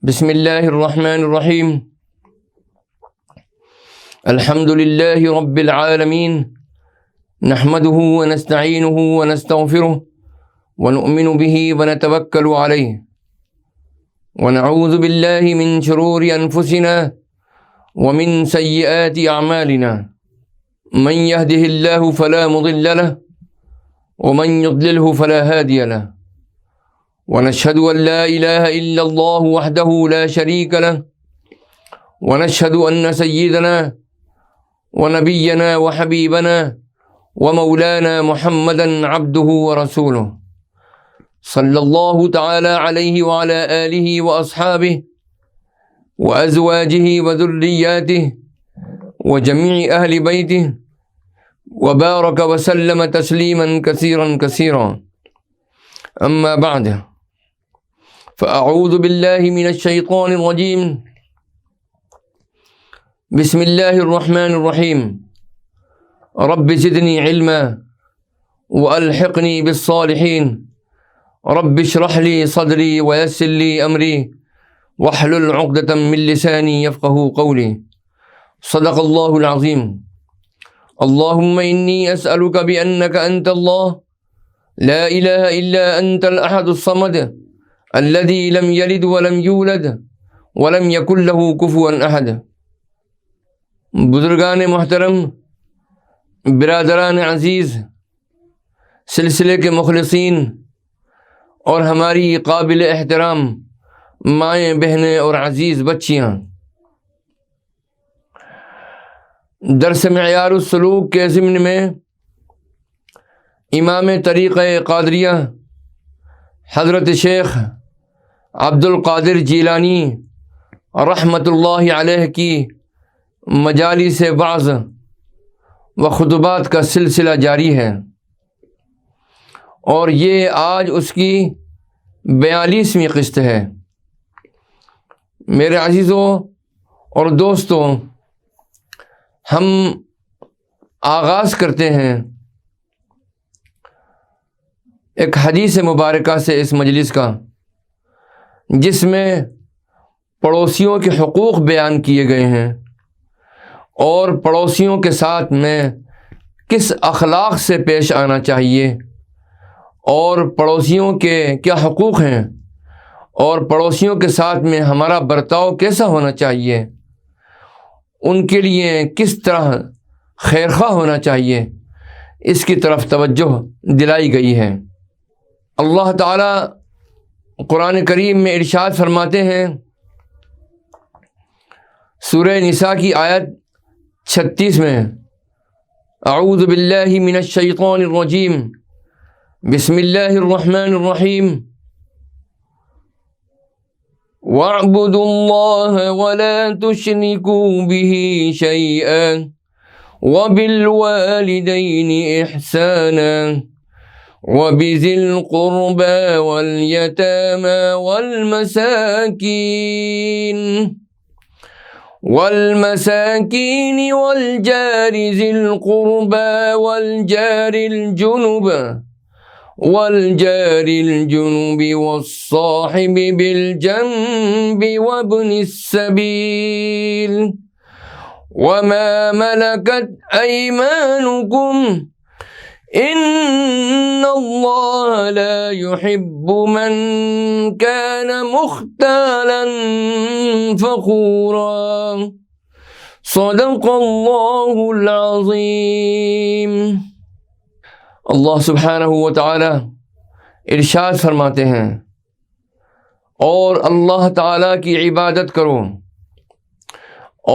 بسم اللہ الرحمن الرحیم الحمد للہ رب العالمین نحمده ونستعینه ونستغفره ونؤمن به ونتوکل علیہ ونعوذ باللہ من شرور انفسنا ومن سیئات اعمالنا من يهده اللہ فلا مضل له ومن يضلله فلا هادی له ونشهد أن لا إله إلا الله وحده لا شريك له ونشهد أن سيدنا ونبينا وحبيبنا ومولانا محمدا عبده ورسوله صلى الله تعالى عليه وعلى آله وأصحابه وأزواجه وذرياته وجميع أهل بيته وبارك وسلم تسليما كثيرا كثيرا أما بعد فأعوذ بالله من الشيطان الرجيم بسم الله الرحمن الرحيم رب زدني علما وألحقني بالصالحين رب اشرح لي صدري ويسر لي أمري واحلل عقدة من لساني يفقهوا قولي صدق الله العظيم اللهم إني أسألك بأنك أنت الله لا إله إلا أنت الأحد الصمد الذي لم يلد ولم يولد ولم يكن له كفوا أحد۔ بزرگان محترم، برادران عزیز، سلسلے کے مخلصین اور ہماری قابل احترام مائیں، بہنیں اور عزیز بچیاں، درس معیار السلوک کے ضمن میں امام طریقہ قادریہ حضرت شیخ عبد القادر جیلانی رحمۃ اللہ علیہ کی مجالس وعظ و خطبات کا سلسلہ جاری ہے، اور یہ آج اس کی 42ویں قسط ہے۔ میرے عزیزوں اور دوستوں، ہم آغاز کرتے ہیں ایک حدیث مبارکہ سے اس مجلس کا، جس میں پڑوسیوں کے حقوق بیان کیے گئے ہیں اور پڑوسیوں کے ساتھ میں کس اخلاق سے پیش آنا چاہیے، اور پڑوسیوں کے کیا حقوق ہیں، اور پڑوسیوں کے ساتھ میں ہمارا برتاؤ کیسا ہونا چاہیے، ان کے لیے کس طرح خیرخواہ ہونا چاہیے، اس کی طرف توجہ دلائی گئی ہے۔ اللہ تعالیٰ قرآن کریم میں ارشاد فرماتے ہیں، سورہ نساء کی آیت 36 میں، اعوذ باللہ من الشیطان الرجیم بسم اللہ الرحمن الرحیم وَاعْبُدُوا اللَّهَ وَلَا تُشْرِكُوا بِهِ شَيْئًا وَبِالْوَالِدَيْنِ إِحْسَانًا وَبِذِي الْقُرْبَى وَالْيَتَامَى وَالْمَسَاكِينِ وَالْجَارِ ذِي الْقُرْبَى وَالْجَارِ الْجُنُبِ وَالصَّاحِبِ بِالْجَنبِ وَابْنِ السَّبِيلِ وَمَا مَلَكَتْ أَيْمَانُكُمْ إِنَّ اللَّهَ لَا يُحِبُّ مَنْ كَانَ مُخْتَالًا فَخُورًا صدق اللہ العظیم۔ اللہ سبحانہ و تعالی ارشاد فرماتے ہیں، اور اللہ تعالیٰ کی عبادت کرو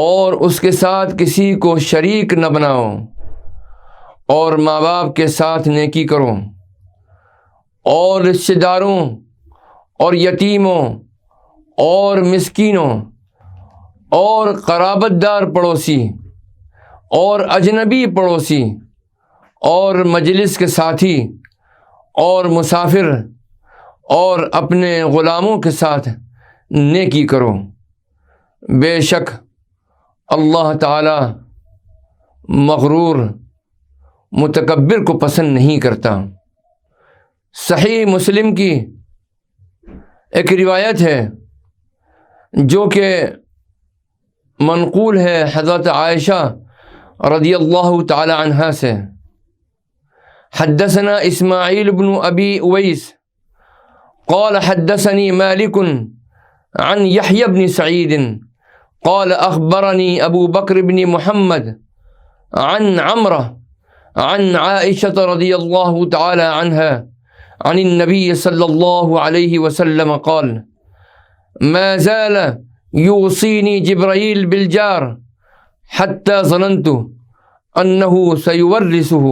اور اس کے ساتھ کسی کو شریک نہ بناؤ، اور ماں باپ کے ساتھ نیکی کرو، اور رشتہ داروں اور یتیموں اور مسکینوں اور قرابت دار پڑوسی اور اجنبی پڑوسی اور مجلس کے ساتھی اور مسافر اور اپنے غلاموں کے ساتھ نیکی کرو۔ بے شک اللہ تعالی مغرور متکبر کو پسند نہیں کرتا۔ صحیح مسلم کی ایک روایت ہے، جو کہ منقول ہے حضرت عائشہ رضی اللہ تعالی عنہا سے. حدثنا اسماعیل بن ابی اویس قال حدثني مالك عن يحيى بن سعيد قال أخبرني أبو بكر بن محمد عن عمرة عن عائشة رضي الله تعالى عنها عن النبي صلى الله عليه وسلم قال ما زال يوصيني جبرائيل بالجار حتى ظننت أنه سيورثه.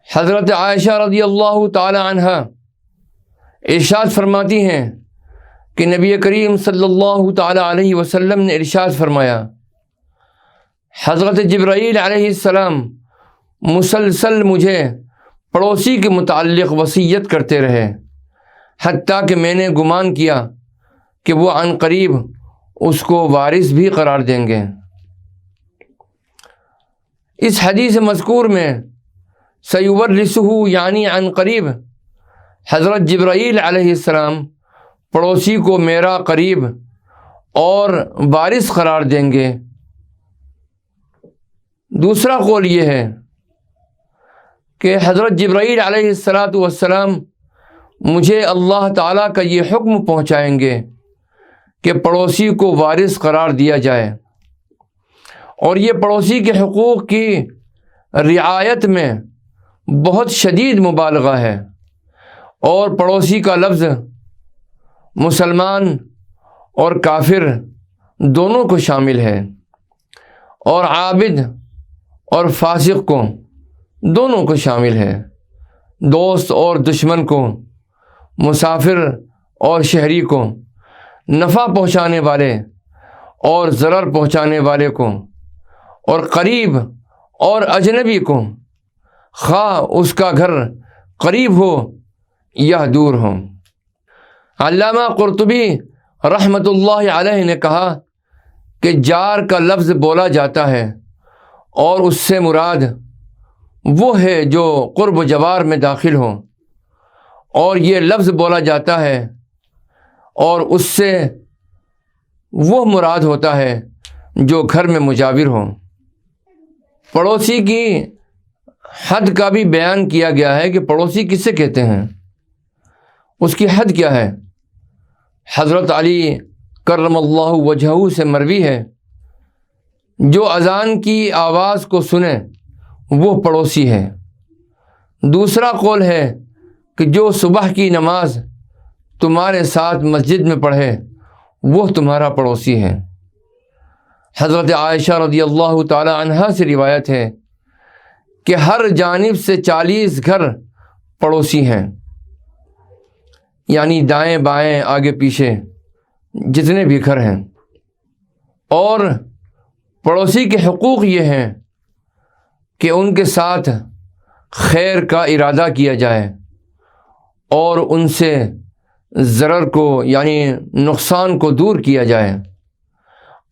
حضرت عائشہ رضی اللہ تعالی عنہا ارشاد فرماتی ہیں کہ نبی کریم صلی اللہ تعالی علیہ وسلم نے ارشاد فرمایا، حضرت جبرائیل علیہ السلام مسلسل مجھے پڑوسی کے متعلق وصیت کرتے رہے، حتیٰ کہ میں نے گمان کیا کہ وہ عن قریب اس کو وارث بھی قرار دیں گے. اس حدیث مذکور میں سیورثہ یعنی عن قریب حضرت جبرائیل علیہ السلام پڑوسی کو میرا قریب اور وارث قرار دیں گے. دوسرا قول یہ ہے کہ حضرت جبرائیل علیہ السلام مجھے اللہ تعالیٰ کا یہ حکم پہنچائیں گے کہ پڑوسی کو وارث قرار دیا جائے، اور یہ پڑوسی کے حقوق کی رعایت میں بہت شدید مبالغہ ہے. اور پڑوسی کا لفظ مسلمان اور کافر دونوں کو شامل ہے، اور عابد اور فاسق کو دونوں کو شامل ہے، دوست اور دشمن کو، مسافر اور شہری کو، نفع پہنچانے والے اور ضرر پہنچانے والے کو، اور قریب اور اجنبی کو، خواہ اس کا گھر قریب ہو یا دور ہو. علامہ قرطبی رحمۃ اللہ علیہ نے کہا کہ جار کا لفظ بولا جاتا ہے اور اس سے مراد وہ ہے جو قرب و جوار میں داخل ہو، اور یہ لفظ بولا جاتا ہے اور اس سے وہ مراد ہوتا ہے جو گھر میں مجاور ہو. پڑوسی کی حد کا بھی بیان کیا گیا ہے کہ پڑوسی کسے کہتے ہیں، اس کی حد کیا ہے. حضرت علی کرم اللہ وجہہ سے مروی ہے، جو اذان کی آواز کو سنے وہ پڑوسی ہے. دوسرا قول ہے کہ جو صبح کی نماز تمہارے ساتھ مسجد میں پڑھے وہ تمہارا پڑوسی ہے. حضرت عائشہ رضی اللہ تعالی عنہا سے روایت ہے کہ ہر جانب سے 40 گھر پڑوسی ہیں، یعنی دائیں بائیں آگے پیچھے جتنے بھی گھر ہیں. اور پڑوسی کے حقوق یہ ہیں کہ ان کے ساتھ خیر کا ارادہ کیا جائے اور ان سے ضرر کو یعنی نقصان کو دور کیا جائے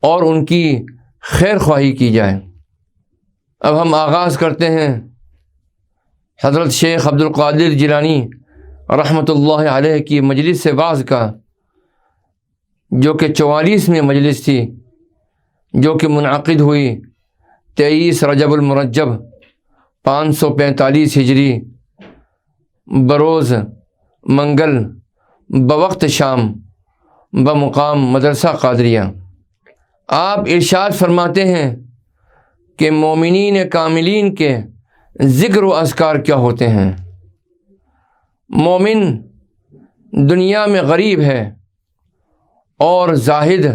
اور ان کی خیر خواہی کی جائے. اب ہم آغاز کرتے ہیں حضرت شیخ عبد القادر جیلانی رحمۃ اللہ علیہ کی مجلس سے وعظ کا، جو کہ 44ویں مجلس تھی، جو کہ منعقد ہوئی 23 رجب المرجب 545 ہجری بروز منگل بوقت شام بمقام مدرسہ قادریہ. آپ ارشاد فرماتے ہیں کہ مومنین کاملین کے ذکر و اذکار کیا ہوتے ہیں. مومن دنیا میں غریب ہے اور زاہد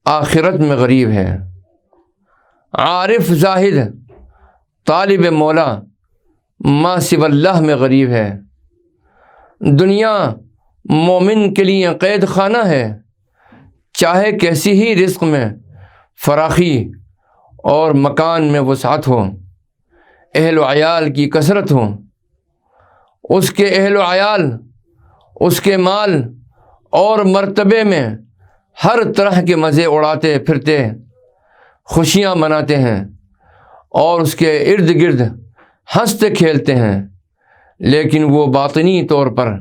آخرت میں غریب ہے. عارف زاہد طالب مولا ما سوی اللہ میں غریب ہے. دنیا مومن کے لیے قید خانہ ہے، چاہے کیسی ہی رزق میں فراخی اور مکان میں وسعت ہو، اہل و عیال کی کثرت ہو، اس کے اہل و عیال اس کے مال اور مرتبے میں ہر طرح کے مزے اڑاتے پھرتے خوشیاں مناتے ہیں اور اس کے ارد گرد ہنستے کھیلتے ہیں، لیکن وہ باطنی طور پر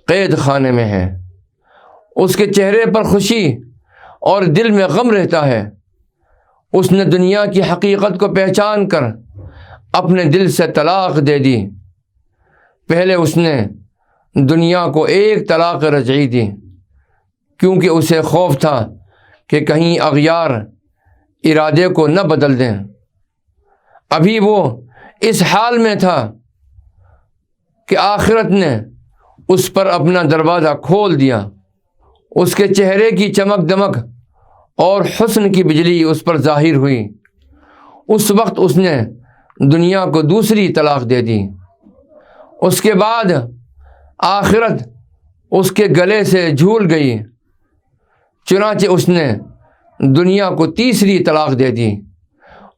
قید خانے میں ہے اس کے چہرے پر خوشی اور دل میں غم رہتا ہے۔ اس نے دنیا کی حقیقت کو پہچان کر اپنے دل سے طلاق دے دی۔ پہلے اس نے دنیا کو ایک طلاق رجعی دی، کیونکہ اسے خوف تھا کہ کہیں اغیار ارادے کو نہ بدل دیں۔ ابھی وہ اس حال میں تھا کہ آخرت نے اس پر اپنا دروازہ کھول دیا۔ اس کے چہرے کی چمک دمک اور حسن کی بجلی اس پر ظاہر ہوئی۔ اس وقت اس نے دنیا کو دوسری طلاق دے دی۔ اس کے بعد آخرت اس کے گلے سے جھول گئی، چنانچہ اس نے دنیا کو تیسری طلاق دے دی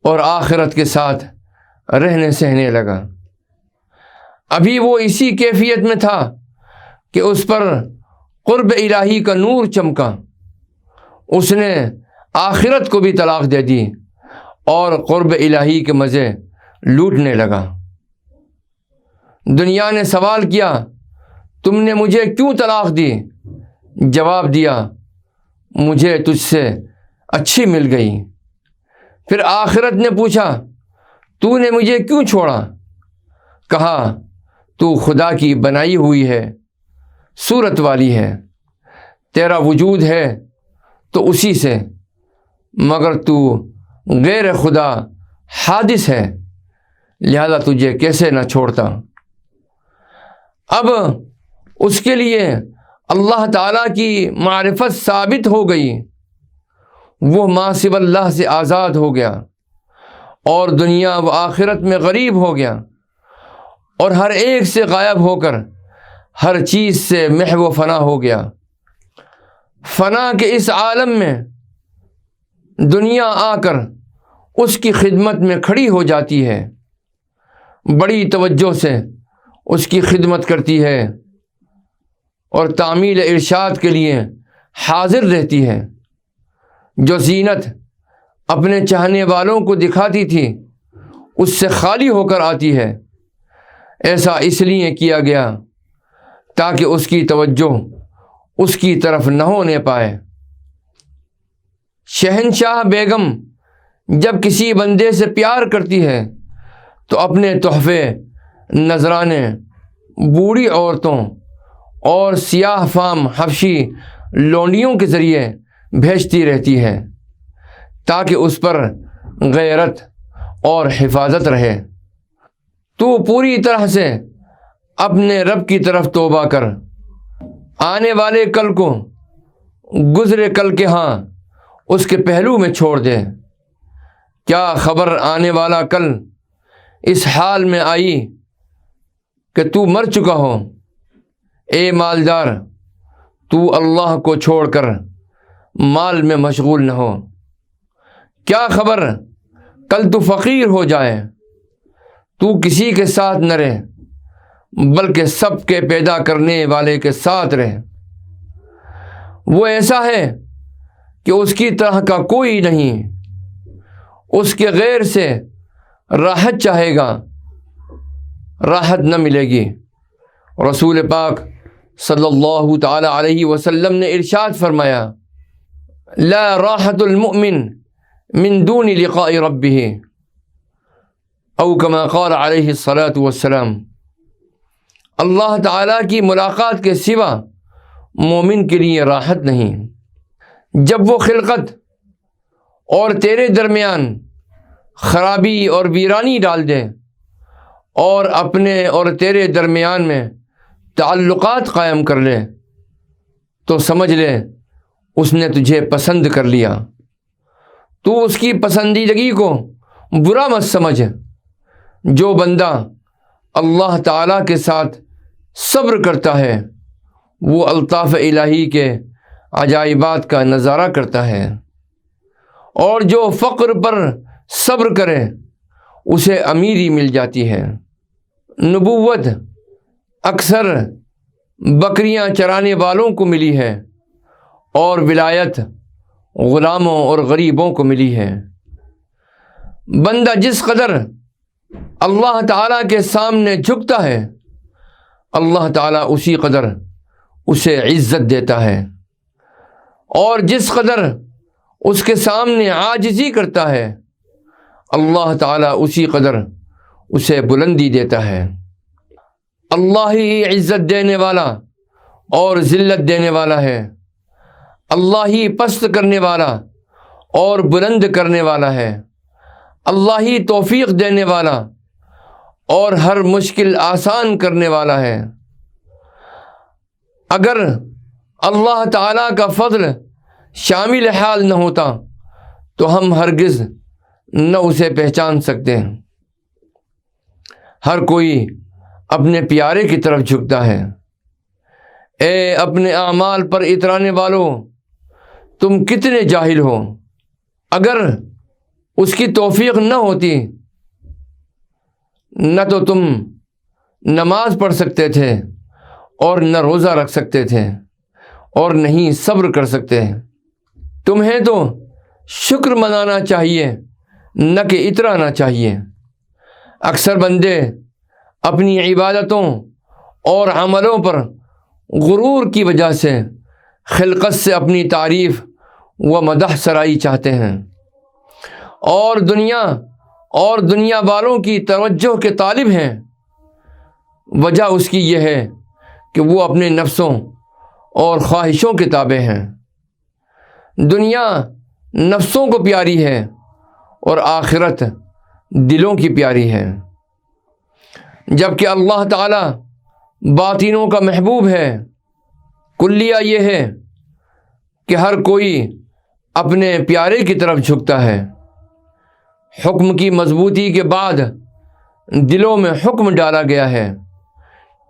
اور آخرت کے ساتھ رہنے سہنے لگا۔ ابھی وہ اسی کیفیت میں تھا کہ اس پر قرب الہی کا نور چمکا۔ اس نے آخرت کو بھی طلاق دے دی اور قرب الہی کے مزے لوٹنے لگا۔ دنیا نے سوال کیا، تم نے مجھے کیوں طلاق دی؟ جواب دیا، مجھے تجھ سے اچھی مل گئی۔ پھر آخرت نے پوچھا، تو نے مجھے کیوں چھوڑا؟ کہا، تو خدا کی بنائی ہوئی ہے، صورت والی ہے، تیرا وجود ہے تو اسی سے، مگر تو غیر خدا حادث ہے، لہذا تجھے کیسے نہ چھوڑتا۔ اب اس کے لیے اللہ تعالیٰ کی معرفت ثابت ہو گئی، وہ ما سوی اللہ سے آزاد ہو گیا اور دنیا و آخرت میں غریب ہو گیا اور ہر ایک سے غائب ہو کر ہر چیز سے محو و فنا ہو گیا۔ فنا کے اس عالم میں دنیا آ کر اس کی خدمت میں کھڑی ہو جاتی ہے، بڑی توجہ سے اس کی خدمت کرتی ہے اور تعمیل ارشاد کے لیے حاضر رہتی ہے۔ جو زینت اپنے چاہنے والوں کو دکھاتی تھی اس سے خالی ہو کر آتی ہے۔ ایسا اس لیے کیا گیا تاکہ اس کی توجہ اس کی طرف نہ ہونے پائے۔ شہنشاہ بیگم جب کسی بندے سے پیار کرتی ہے تو اپنے تحفے، نذرانے بوڑھی عورتوں اور سیاہ فام حبشی لونڈیوں کے ذریعے بھیجتی رہتی ہے تاکہ اس پر غیرت اور حفاظت رہے۔ تو پوری طرح سے اپنے رب کی طرف توبہ کر، آنے والے کل کو گزرے کل کے ہاں اس کے پہلو میں چھوڑ دے۔ کیا خبر آنے والا کل اس حال میں آئی کہ تو مر چکا ہو؟ اے مالدار، تو اللہ کو چھوڑ کر مال میں مشغول نہ ہو۔ کیا خبر کل تو فقیر ہو جائے؟ تو کسی کے ساتھ نہ رہ بلکہ سب کے پیدا کرنے والے کے ساتھ رہ۔ وہ ایسا ہے کہ اس کی طرح کا کوئی نہیں، اس کے غیر سے راحت چاہے گا راحت نہ ملے گی۔ رسول پاک صلی اللہ تعالی علیہ وسلم نے ارشاد فرمایا، لا راحت المؤمن من دون لقاء ربہ، او کما قال علیہ الصلاۃ والسلام۔ اللہ تعالیٰ کی ملاقات کے سوا مومن کے لیے راحت نہیں۔ جب وہ خلقت اور تیرے درمیان خرابی اور ویرانی ڈال دے اور اپنے اور تیرے درمیان میں تعلقات قائم کر لے تو سمجھ لے اس نے تجھے پسند کر لیا۔ تو اس کی پسندیدگی کو برا مت سمجھ۔ جو بندہ اللہ تعالیٰ کے ساتھ صبر کرتا ہے وہ الطاف الہی کے عجائبات کا نظارہ کرتا ہے، اور جو فقر پر صبر کرے اسے امیری مل جاتی ہے۔ نبوت اکثر بکریاں چرانے والوں کو ملی ہے اور ولایت غلاموں اور غریبوں کو ملی ہے۔ بندہ جس قدر اللہ تعالیٰ کے سامنے جھکتا ہے اللہ تعالیٰ اسی قدر اسے عزت دیتا ہے۔ اور جس قدر اس کے سامنے عاجزی کرتا ہے اللہ تعالیٰ اسی قدر اسے بلندی دیتا ہے۔ اللہ ہی عزت دینے والا اور ذلت دینے والا ہے، اللہ ہی پست کرنے والا اور بلند کرنے والا ہے، اللہ ہی توفیق دینے والا اور ہر مشکل آسان کرنے والا ہے۔ اگر اللہ تعالیٰ کا فضل شامل حال نہ ہوتا تو ہم ہرگز نہ اسے پہچان سکتے۔ ہر کوئی اپنے پیارے کی طرف جھکتا ہے۔ اے اپنے اعمال پر اترانے والوں، تم کتنے جاہل ہو۔ اگر اس کی توفیق نہ ہوتی نہ تو تم نماز پڑھ سکتے تھے اور نہ روزہ رکھ سکتے تھے اور نہ ہی صبر کر سکتے۔ تمہیں تو شکر منانا چاہیے نہ کہ اترانا چاہیے۔ اکثر بندے اپنی عبادتوں اور عملوں پر غرور کی وجہ سے خلقت سے اپنی تعریف و مدح سرائی چاہتے ہیں اور دنیا والوں کی توجہ کے طالب ہیں۔ وجہ اس کی یہ ہے کہ وہ اپنے نفسوں اور خواہشوں کے تابع ہیں۔ دنیا نفسوں کو پیاری ہے اور آخرت دلوں کی پیاری ہے، جبکہ اللہ تعالی باطنوں کا محبوب ہے۔ کلیہ یہ ہے کہ ہر کوئی اپنے پیارے کی طرف جھکتا ہے۔ حکم کی مضبوطی کے بعد دلوں میں حکم ڈالا گیا ہے،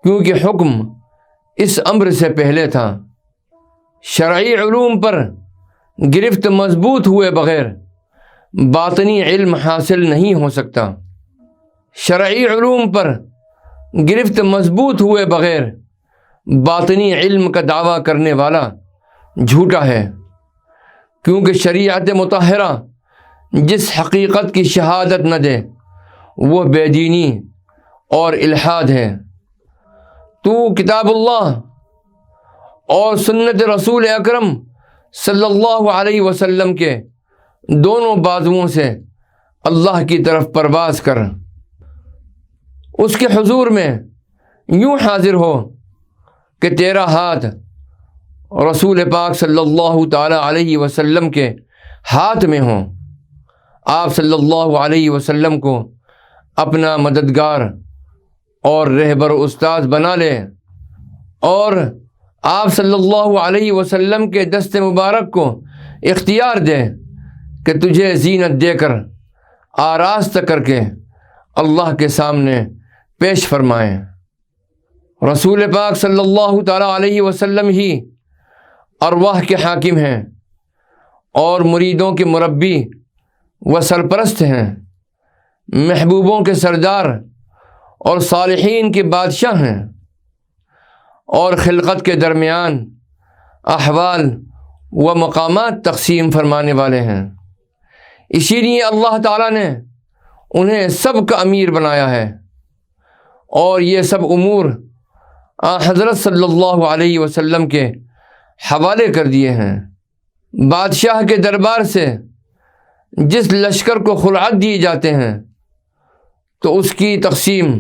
کیونکہ حکم اس امر سے پہلے تھا۔ شرعی علوم پر گرفت مضبوط ہوئے بغیر باطنی علم حاصل نہیں ہو سکتا۔ شرعی علوم پر گرفت مضبوط ہوئے بغیر باطنی علم کا دعویٰ کرنے والا جھوٹا ہے، کیونکہ شریعت مطہرہ جس حقیقت کی شہادت نہ دے وہ بے دینی اور الحاد ہے۔ تو کتاب اللہ اور سنت رسول اکرم صلی اللہ علیہ وسلم کے دونوں بازوؤں سے اللہ کی طرف پرواز کر، اس کے حضور میں یوں حاضر ہو کہ تیرا ہاتھ رسول پاک صلی اللہ تعالی علیہ وسلم کے ہاتھ میں ہو۔ آپ صلی اللہ علیہ وسلم کو اپنا مددگار اور رہبر و استاد بنا لے اور آپ صلی اللہ علیہ وسلم کے دست مبارک کو اختیار دے کہ تجھے زینت دے کر آراستہ کر کے اللہ کے سامنے پیش فرمائیں۔ رسول پاک صلی اللہ تعالیٰ علیہ وسلم ہی ارواح کے حاکم ہیں اور مریدوں کے مربی و سرپرست ہیں، محبوبوں کے سردار اور صالحین کے بادشاہ ہیں، اور خلقت کے درمیان احوال و مقامات تقسیم فرمانے والے ہیں۔ اسی لیے اللہ تعالیٰ نے انہیں سب کا امیر بنایا ہے اور یہ سب امور حضرت صلی اللہ علیہ وسلم کے حوالے کر دیے ہیں۔ بادشاہ کے دربار سے جس لشکر کو خلعت دیے جاتے ہیں تو اس کی تقسیم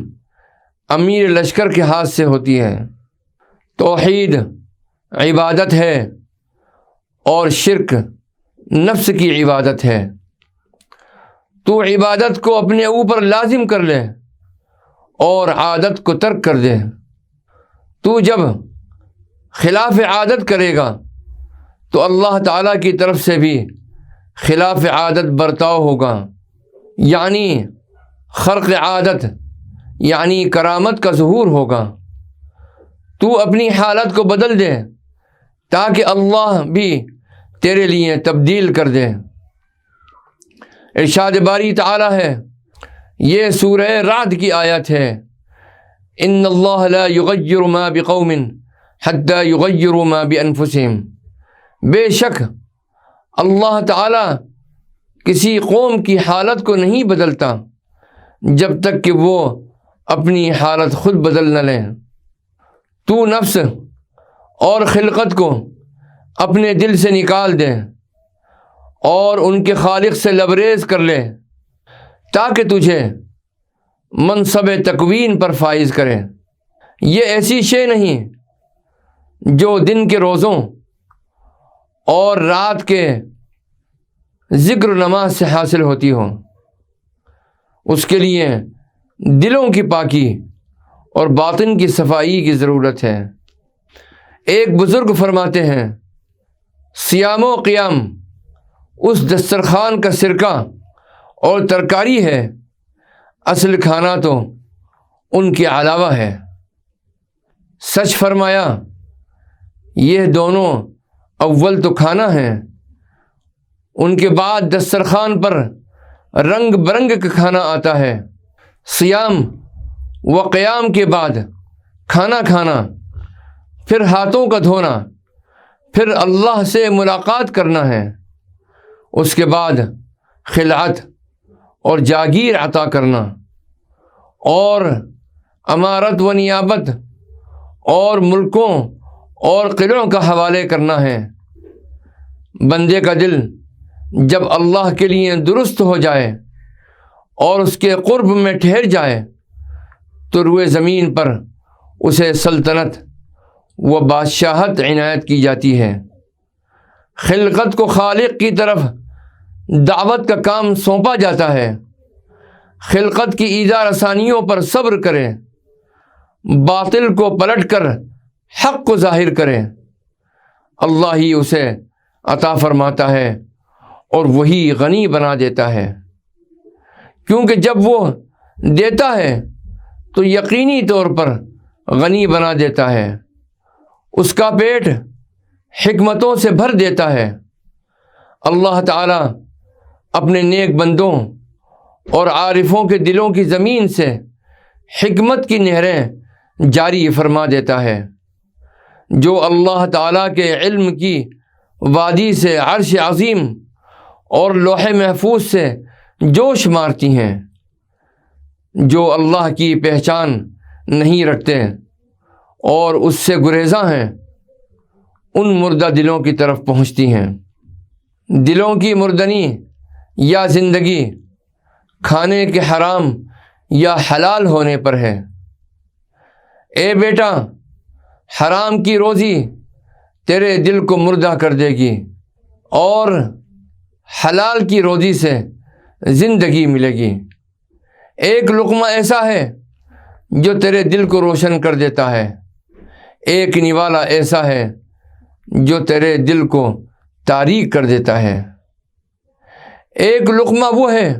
امیر لشکر کے ہاتھ سے ہوتی ہے۔ توحید عبادت ہے اور شرک نفس کی عبادت ہے۔ تو عبادت کو اپنے اوپر لازم کر لے اور عادت کو ترک کر دے۔ تو جب خلاف عادت کرے گا تو اللہ تعالیٰ کی طرف سے بھی خلاف عادت برتاؤ ہوگا، یعنی خرق عادت، یعنی کرامت کا ظہور ہوگا۔ تو اپنی حالت کو بدل دے تاکہ اللہ بھی تیرے لیے تبدیل کر دے۔ ارشاد باری تعالیٰ ہے، یہ سورہ رعد کی آیت ہے، ان اللہ لا یغیر ما بقوم حتی یغیروا ما بانفسہم۔ بے شک اللہ تعالیٰ کسی قوم کی حالت کو نہیں بدلتا جب تک کہ وہ اپنی حالت خود بدل نہ لیں۔ تو نفس اور خلقت کو اپنے دل سے نکال دے اور ان کے خالق سے لبریز کر لے تاکہ تجھے منصب تکوین پر فائز کرے۔ یہ ایسی شے نہیں جو دن کے روزوں اور رات کے ذکر و نماز سے حاصل ہوتی ہو۔ اس کے لیے دلوں کی پاکی اور باطن کی صفائی کی ضرورت ہے۔ ایک بزرگ فرماتے ہیں، صیام و قیام اس دسترخوان کا سرکہ اور ترکاری ہے، اصل کھانا تو ان کے علاوہ ہے۔ سچ فرمایا، یہ دونوں اول تو کھانا ہے، ان کے بعد دسترخوان پر رنگ برنگ کا کھانا آتا ہے۔ صیام و قیام کے بعد کھانا کھانا، پھر ہاتھوں کا دھونا، پھر اللہ سے ملاقات کرنا ہے، اس کے بعد خلعت اور جاگیر عطا کرنا اور امارت و نیابت اور ملکوں اور قلعوں کا حوالے کرنا ہے۔ بندے کا دل جب اللہ کے لیے درست ہو جائے اور اس کے قرب میں ٹھہر جائے تو روئے زمین پر اسے سلطنت و بادشاہت عنایت کی جاتی ہے۔ خلقت کو خالق کی طرف دعوت کا کام سونپا جاتا ہے۔ خلقت کی ایذا رسانیوں پر صبر کرے، باطل کو پلٹ کر حق کو ظاہر کرے، اللہ ہی اسے عطا فرماتا ہے اور وہی غنی بنا دیتا ہے، کیونکہ جب وہ دیتا ہے تو یقینی طور پر غنی بنا دیتا ہے، اس کا پیٹ حکمتوں سے بھر دیتا ہے۔ اللہ تعالیٰ اپنے نیک بندوں اور عارفوں کے دلوں کی زمین سے حکمت کی نہریں جاری فرما دیتا ہے، جو اللہ تعالیٰ کے علم کی وادی سے عرش عظیم اور لوح محفوظ سے جوش مارتی ہیں۔ جو اللہ کی پہچان نہیں رکھتے اور اس سے گریزاں ہیں، ان مردہ دلوں کی طرف پہنچتی ہیں۔ دلوں کی مردنی یا زندگی کھانے کے حرام یا حلال ہونے پر ہے۔ اے بیٹا، حرام کی روزی تیرے دل کو مردہ کر دے گی اور حلال کی روزی سے زندگی ملے گی۔ ایک لقمہ ایسا ہے جو تیرے دل کو روشن کر دیتا ہے، ایک نوالا ایسا ہے جو تیرے دل کو تاریک کر دیتا ہے۔ ایک لقمہ وہ ہے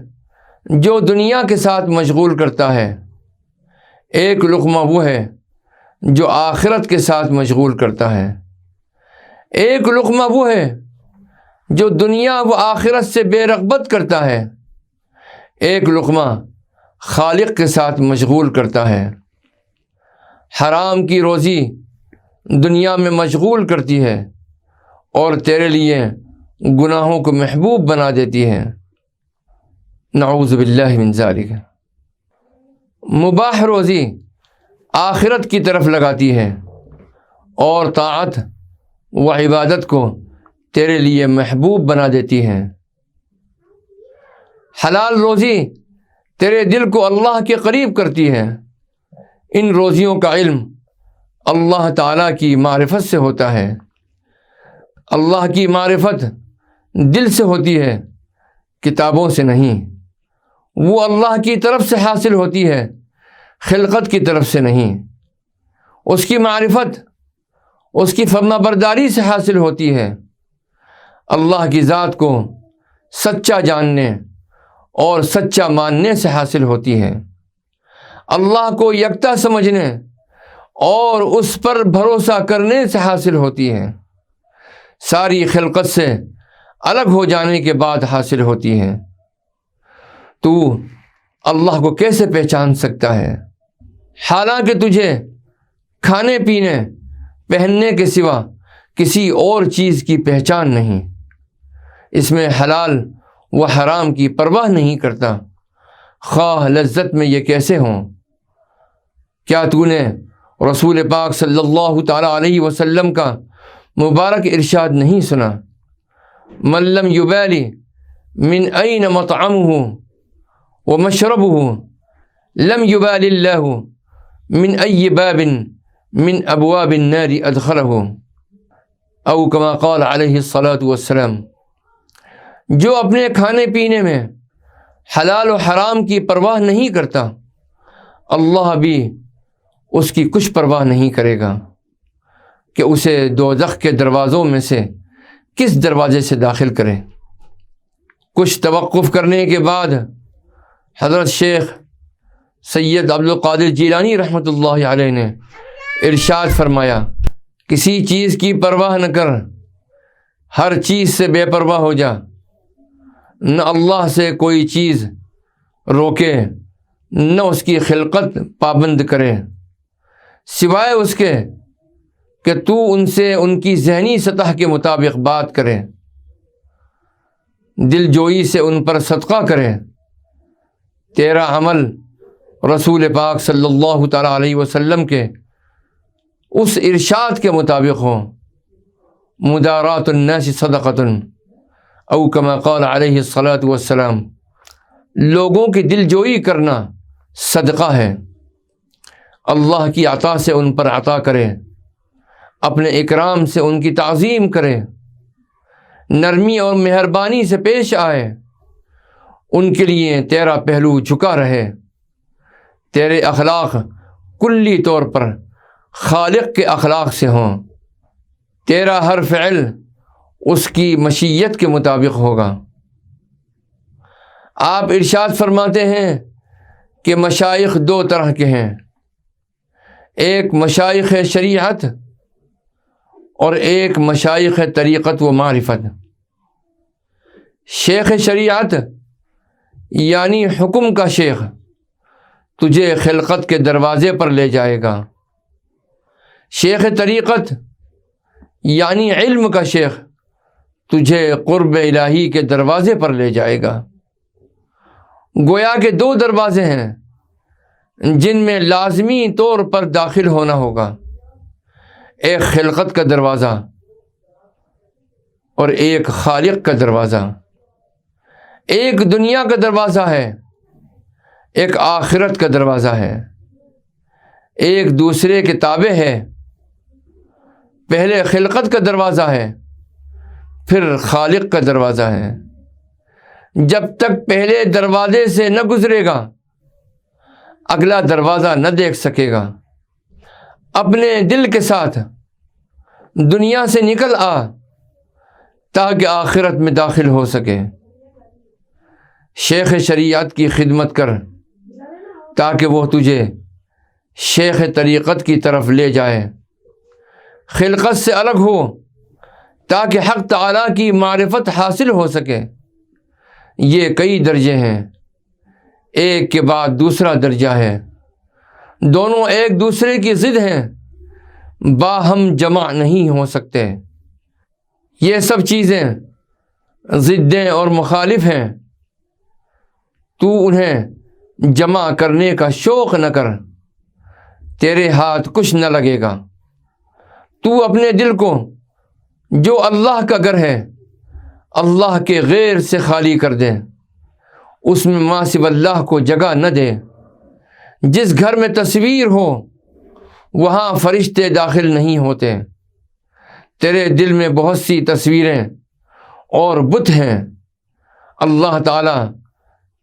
جو دنیا کے ساتھ مشغول کرتا ہے، ایک لقمہ وہ ہے جو آخرت کے ساتھ مشغول کرتا ہے۔ ایک لقمہ وہ ہے جو دنیا و آخرت سے بے رغبت کرتا ہے، ایک لقمہ خالق کے ساتھ مشغول کرتا ہے۔ حرام کی روزی دنیا میں مشغول کرتی ہے اور تیرے لیے گناہوں کو محبوب بنا دیتی ہے، نعوذ باللہ من ذالک۔ مباح روزی آخرت کی طرف لگاتی ہے اور طاعت و عبادت کو تیرے لیے محبوب بنا دیتی ہے۔ حلال روزی تیرے دل کو اللہ کے قریب کرتی ہے۔ ان روزیوں کا علم اللہ تعالیٰ کی معرفت سے ہوتا ہے۔ اللہ کی معرفت دل سے ہوتی ہے، کتابوں سے نہیں۔ وہ اللہ کی طرف سے حاصل ہوتی ہے، خلقت کی طرف سے نہیں۔ اس کی معرفت اس کی فرما برداری سے حاصل ہوتی ہے، اللہ کی ذات کو سچا جاننے اور سچا ماننے سے حاصل ہوتی ہے، اللہ کو یکتا سمجھنے اور اس پر بھروسہ کرنے سے حاصل ہوتی ہے، ساری خلقت سے الگ ہو جانے کے بعد حاصل ہوتی ہے۔ تو اللہ کو کیسے پہچان سکتا ہے حالانکہ تجھے کھانے پینے پہننے کے سوا کسی اور چیز کی پہچان نہیں، اس میں حلال و حرام کی پرواہ نہیں کرتا، خواہ لذت میں یہ کیسے ہوں۔ کیا تو نے رسول پاک صلی اللہ تعالیٰ علیہ وسلم کا مبارک ارشاد نہیں سنا؟ من لم یبالی من این مطعمہ ومشربہ لم یبالی اللہ من ای باب من ابواب النار ادخلہ، او کما قال علیہ الصلاۃ والسلام۔ جو اپنے کھانے پینے میں حلال و حرام کی پرواہ نہیں کرتا، اللہ بھی اس کی کچھ پرواہ نہیں کرے گا کہ اسے دوزخ کے دروازوں میں سے کس دروازے سے داخل کرے۔ کچھ توقف کرنے کے بعد حضرت شیخ سید عبد القادر جیلانی رحمۃ اللہ علیہ نے ارشاد فرمایا، کسی چیز کی پرواہ نہ کر، ہر چیز سے بے پرواہ ہو جا، نہ اللہ سے کوئی چیز روکے نہ اس کی خلقت پابند کرے، سوائے اس کے کہ تو ان سے ان کی ذہنی سطح کے مطابق بات کرے، دل جوئی سے ان پر صدقہ کرے، تیرا عمل رسول پاک صلی اللہ تعالیٰ علیہ وسلم کے اس ارشاد کے مطابق ہو۔ مدارات الناس صدقۃ، او کما قال علیہ الصلاۃ والسلام، لوگوں کی دل جوئی کرنا صدقہ ہے۔ اللہ کی عطا سے ان پر عطا کرے، اپنے اکرام سے ان کی تعظیم کرے، نرمی اور مہربانی سے پیش آئے، ان کے لیے تیرا پہلو جھکا رہے، تیرے اخلاق کلی طور پر خالق کے اخلاق سے ہوں، تیرا ہر فعل اس کی مشیت کے مطابق ہوگا۔ آپ ارشاد فرماتے ہیں کہ مشائخ دو طرح کے ہیں، ایک مشائخ شریعت اور ایک مشائخ طریقت و معرفت۔ شیخ شریعت یعنی حکم کا شیخ تجھے خلقت کے دروازے پر لے جائے گا، شیخ طریقت یعنی علم کا شیخ تجھے قرب الہی کے دروازے پر لے جائے گا۔ گویا کہ دو دروازے ہیں جن میں لازمی طور پر داخل ہونا ہوگا، ایک خلقت کا دروازہ اور ایک خالق کا دروازہ، ایک دنیا کا دروازہ ہے، ایک آخرت کا دروازہ ہے، ایک دوسرے کے تابع ہے۔ پہلے خلقت کا دروازہ ہے، پھر خالق کا دروازہ ہے۔ جب تک پہلے دروازے سے نہ گزرے گا اگلا دروازہ نہ دیکھ سکے گا۔ اپنے دل کے ساتھ دنیا سے نکل آ تاکہ آخرت میں داخل ہو سکے۔ شیخ شریعت کی خدمت کر تاکہ وہ تجھے شیخ طریقت کی طرف لے جائے۔ خلقت سے الگ ہو تاکہ حق تعالیٰ کی معرفت حاصل ہو سکے۔ یہ کئی درجے ہیں، ایک کے بعد دوسرا درجہ ہے، دونوں ایک دوسرے کی ضد ہیں، باہم جمع نہیں ہو سکتے۔ یہ سب چیزیں ضدیں اور مخالف ہیں، تو انہیں جمع کرنے کا شوق نہ کر، تیرے ہاتھ کچھ نہ لگے گا۔ تو اپنے دل کو جو اللہ کا گھر ہے اللہ کے غیر سے خالی کر دے، اس میں ما سوی اللہ کو جگہ نہ دے۔ جس گھر میں تصویر ہو وہاں فرشتے داخل نہیں ہوتے۔ تیرے دل میں بہت سی تصویریں اور بت ہیں، اللہ تعالیٰ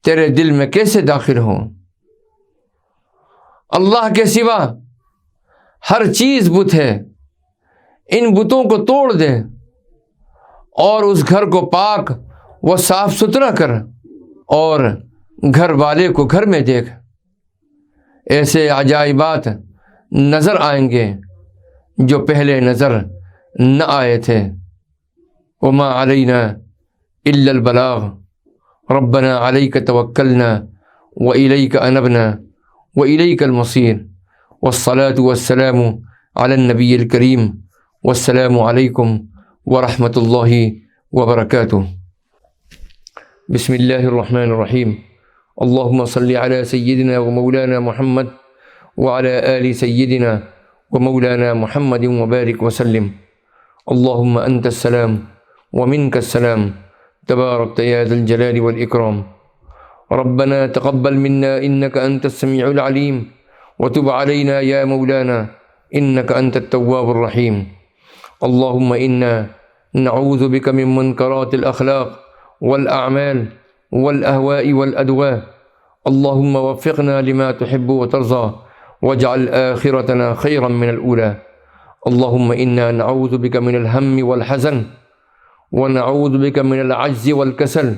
تیرے دل میں کیسے داخل ہوں؟ اللہ کے سوا ہر چیز بت ہے، ان بتوں کو توڑ دے اور اس گھر کو پاک و صاف ستھرا کر، اور گھر والے کو گھر میں دیکھ۔ ایسے عجائبات نظر آئیں گے جو پہلے نظر نہ آئے تھے۔ وما علینا الا البلاغ ربنا علیک توکلنا والیک انبنا والیک المصیر، والصلاة والسلام علی النبی الکریم، والسلام علیکم ورحمۃ اللہ وبرکاتہ۔ بسم اللہ الرحمن الرحیم۔ اللہم صلی علی سیدنا ومولانا محمد وعلی آل سیدنا ومولانا محمد وبارک وسلم۔ اللهم أنت السلام ومنك السلام تباركت يا ذا الجلال والإكرام. ربنا تقبل منا إنك أنت السميع العليم وتب علينا يا مولانا إنك أنت التواب الرحيم. اللهم إنا نعوذ بك من منكرات الأخلاق والأعمال والأهواء والأدواء. اللهم وفقنا لما تحب وترضى واجعل آخرتنا خيرا من الأولى. اللهم إنا نعوذ بك من الهم والحزن، ونعوذ بك من العجز والكسل،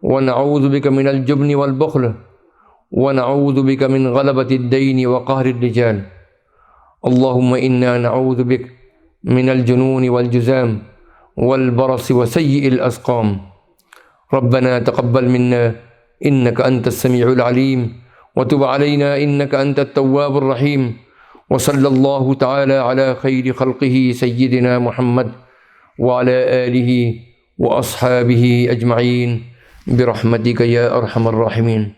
ونعوذ بك من الجبن والبخل، ونعوذ بك من غلبة الدين وقهر الرجال. اللهم إنا نعوذ بك من الجنون والجذام والبرص وسيء الأسقام. ربنا تقبل منا إنك أنت السميع العليم وتب علينا إنك أنت التواب الرحيم. وصلى الله تعالى على خير خلقه سيدنا محمد وعلى آله وأصحابه أجمعين برحمتك يا أرحم الراحمين.